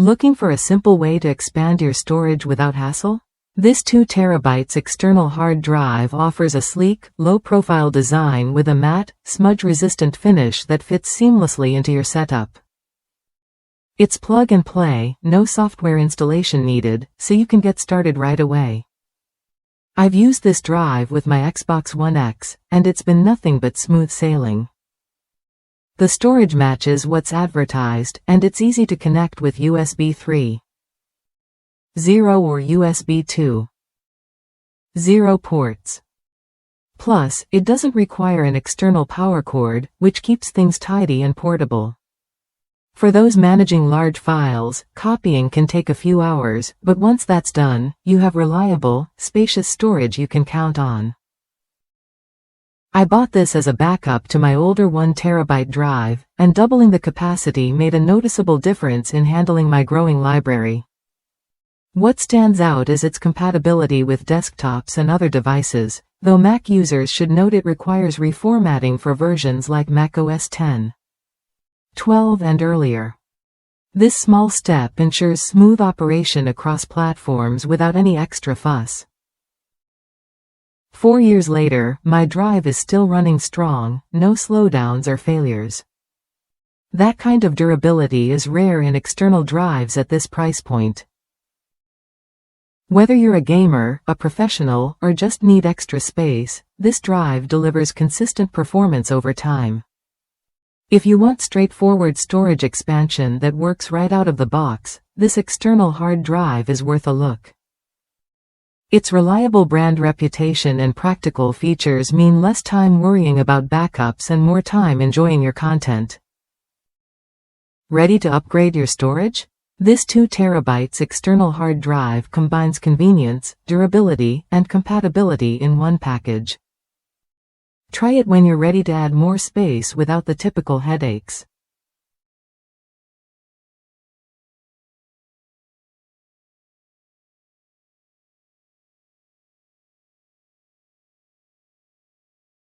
Looking for a simple way to expand your storage without hassle? This 2 TB external hard drive offers a sleek, low-profile design with a matte, smudge-resistant finish that fits seamlessly into your setup. It's plug and play, no software installation needed, so you can get started right away. I've used this drive with my Xbox One X, and it's been nothing but smooth sailing. The storage matches what's advertised, and it's easy to connect with USB 3.0 or USB 2.0 ports. Plus, it doesn't require an external power cord, which keeps things tidy and portable. For those managing large files, copying can take a few hours, but once that's done, you have reliable, spacious storage you can count on. I bought this as a backup to my older 1 TB drive, and doubling the capacity made a noticeable difference in handling my growing library. What stands out is its compatibility with desktops and other devices, though Mac users should note it requires reformatting for versions like macOS 10. 12 and earlier. This small step ensures smooth operation across platforms without any extra fuss. 4 years later, my drive is still running strong, no slowdowns or failures. That kind of durability is rare in external drives at this price point. Whether you're a gamer, a professional, or just need extra space, this drive delivers consistent performance over time. If you want straightforward storage expansion that works right out of the box, this external hard drive is worth a look. Its reliable brand reputation and practical features mean less time worrying about backups and more time enjoying your content. Ready to upgrade your storage? This 2 TB external hard drive combines convenience, durability, and compatibility in one package. Try it when you're ready to add more space without the typical headaches.